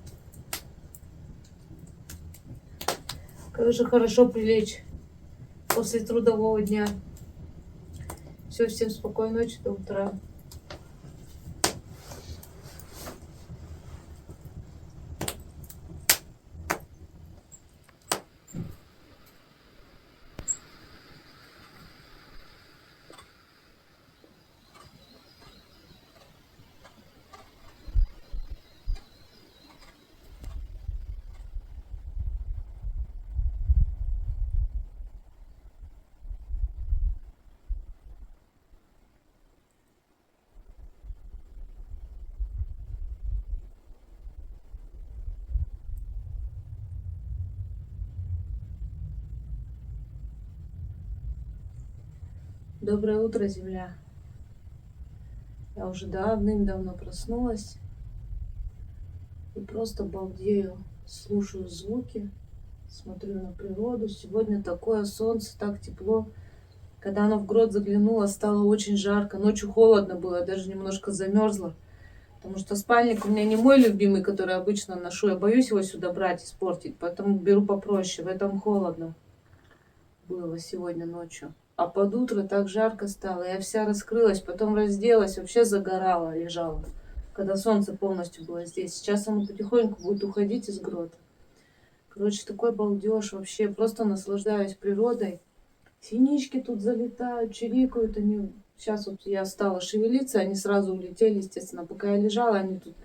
Как же хорошо прилечь после трудового дня. Все, всем спокойной ночи, до утра. Доброе утро, Земля. Я уже давным-давно проснулась и просто балдею, слушаю звуки, смотрю на природу. Сегодня такое солнце, так тепло. Когда оно в грот заглянуло, стало очень жарко. Ночью холодно было, я даже немножко замерзла. Потому что спальник у меня не мой любимый, который обычно ношу. Я боюсь его сюда брать, испортить, поэтому беру попроще. В этом холодно было сегодня ночью. А под утро так жарко стало. Я вся раскрылась, потом разделась, вообще загорала, лежала. Когда солнце полностью было здесь. Сейчас оно потихоньку будет уходить из грота. Короче, такой балдеж вообще. Просто наслаждаюсь природой. Синички тут залетают, чирикают. Они... Сейчас вот я стала шевелиться, они сразу улетели, естественно. Пока я лежала, они тут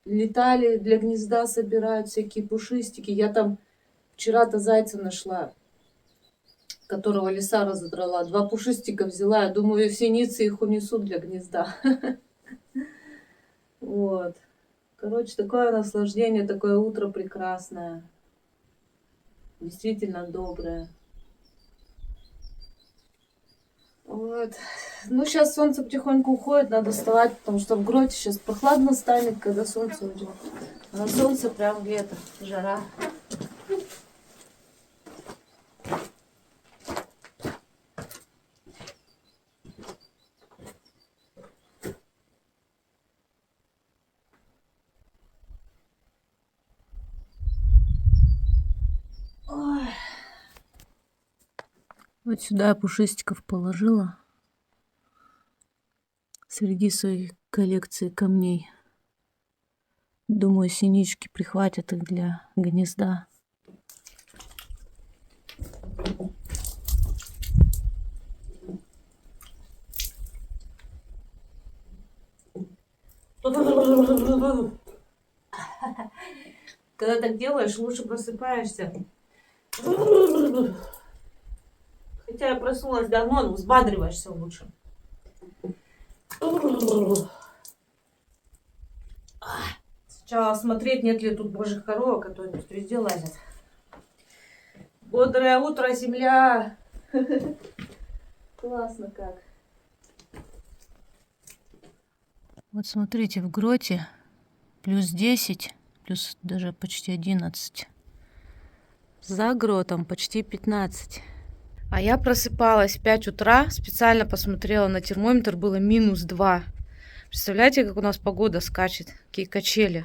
летали, для гнезда собирают всякие пушистики. Я там вчера-то зайца нашла, которого лиса разодрала. 2 пушистика взяла. Я думаю, синицы их унесут для гнезда. Вот. Короче, такое наслаждение, такое утро прекрасное. Действительно доброе. Вот. Ну, сейчас солнце потихоньку уходит, надо вставать, потому что в гроте сейчас прохладно станет, когда солнце уйдет. А на солнце прям лето, жара. Ой. Вот сюда я пушистиков положила среди своей коллекции камней. Думаю, синички прихватят их для гнезда. Когда так делаешь, лучше просыпаешься. Хотя я проснулась давно, но взбадриваешься лучше. Сначала смотреть, нет ли тут божьих коровок, а то они тут везде лазят. Бодрое утро, земля! Классно как. Вот смотрите, в гроте плюс 10, плюс даже почти 11. За гротом почти 15. А я просыпалась в 5 утра, специально посмотрела на термометр, было -2. Представляете, как у нас погода скачет, какие качели.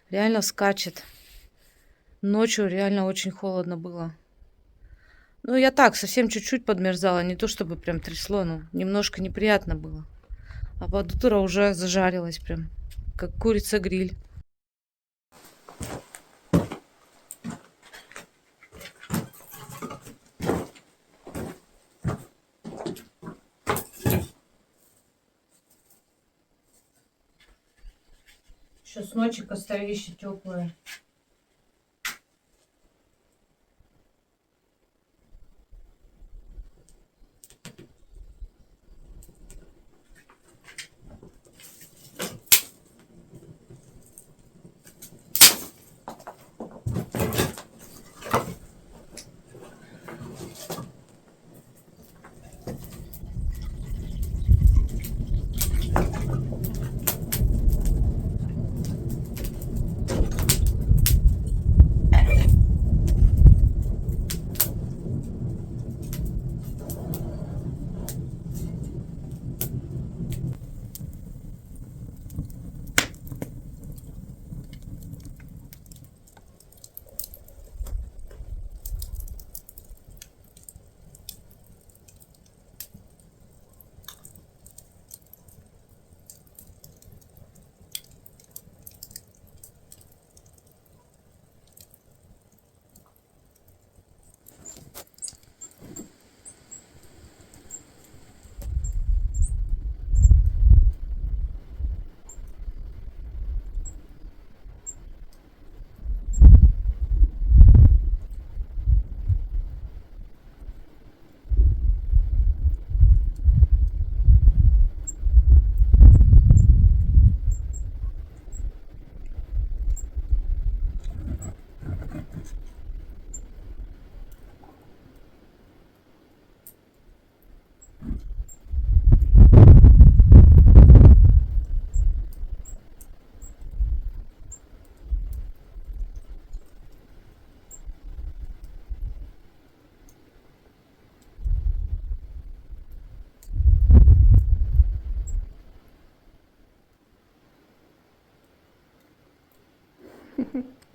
Реально скачет. Ночью реально очень холодно было. Ну, я так, совсем чуть-чуть подмерзала, не то чтобы прям трясло, но немножко неприятно было. А под утро уже зажарилась прям, как курица-гриль. Еще с ночи костровище теплое.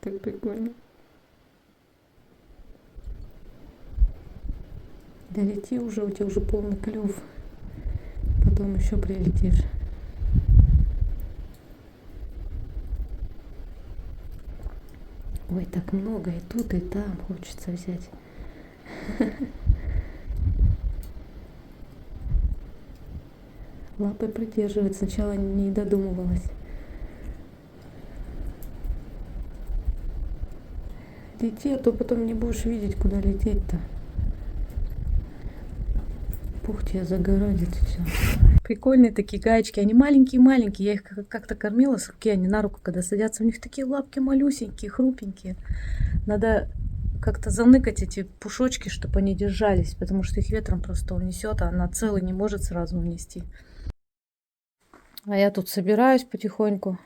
Так прикольно. Да лети уже, у тебя уже полный клюв. Потом еще прилетишь. Ой, так много и тут, и там хочется взять. Лапой придерживать. Сначала не додумывалась. Лети, а то потом не будешь видеть, куда лететь-то. Пух тебя загородит и все. Прикольные такие гаечки. Они маленькие-маленькие. Я их как-то кормила с руки, они на руку, когда садятся. У них такие лапки малюсенькие, хрупенькие. Надо как-то заныкать эти пушочки, чтобы они держались, потому что их ветром просто унесет, а она целый не может сразу унести. А я тут собираюсь потихоньку.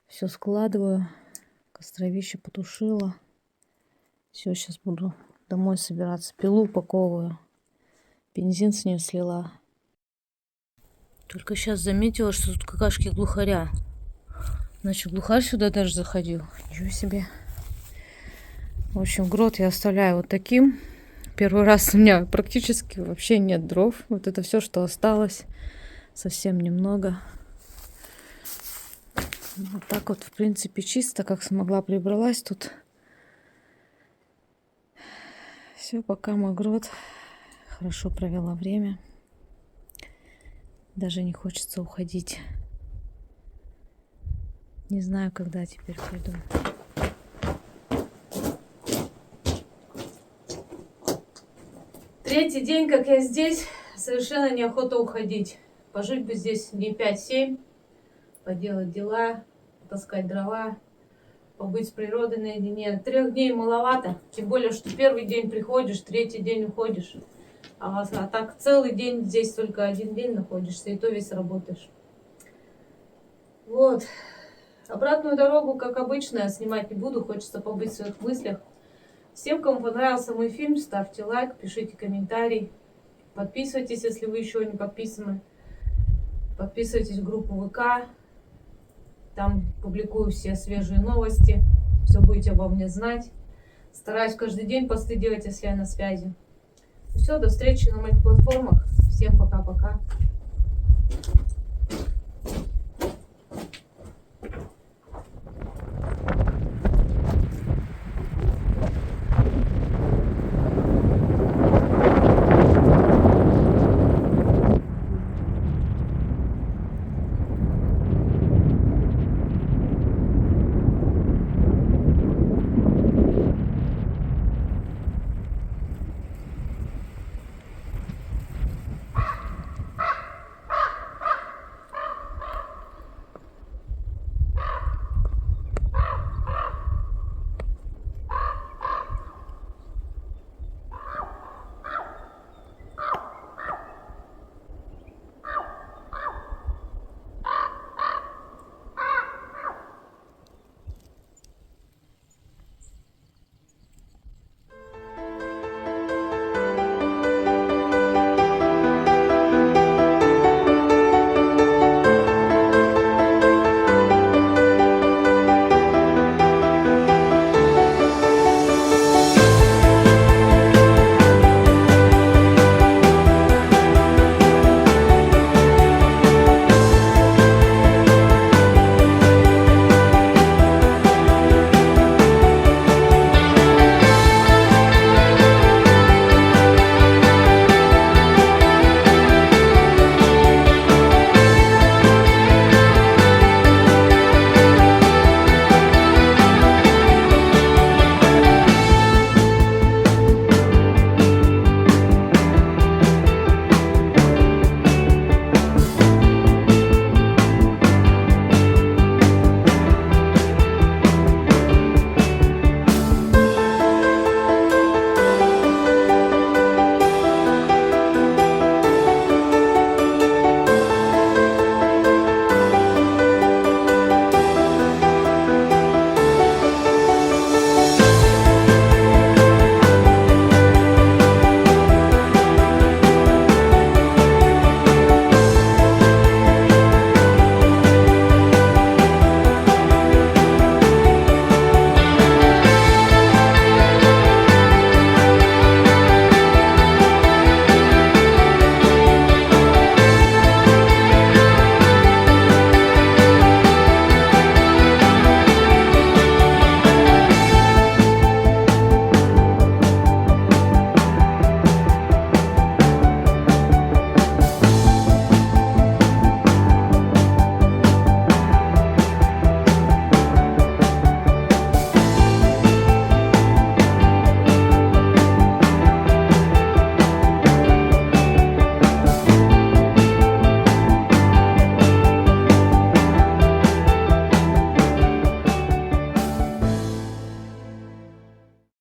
Все складываю. Костровище потушила. Все, сейчас буду домой собираться. Пилу упаковываю. Бензин с нее слила. Только сейчас заметила, что тут какашки глухаря. Значит, глухарь сюда даже заходил. Ничего себе. В общем, грот я оставляю вот таким. Первый раз у меня практически вообще нет дров. Вот это все, что осталось. Совсем немного. Вот так вот, в принципе, чисто, как смогла, прибралась тут. Все, пока мой грот. Хорошо провела время. Даже не хочется уходить. Не знаю, когда теперь приду. Третий день, как я здесь, совершенно неохота уходить. Пожить бы здесь дней 5-7, поделать дела, таскать дрова, побыть с природой наедине. 3 дней маловато, тем более, что первый день приходишь, третий день уходишь. А так целый день здесь только 1 день находишься, и то весь работаешь. Вот. Обратную дорогу, как обычно, я снимать не буду, хочется побыть в своих мыслях. Всем, кому понравился мой фильм, ставьте лайк, пишите комментарий. Подписывайтесь, если вы еще не подписаны. Подписывайтесь в группу ВК. Там публикую все свежие новости. Все будете обо мне знать. Стараюсь каждый день посты делать, если я на связи. Все, до встречи на моих платформах. Всем пока-пока.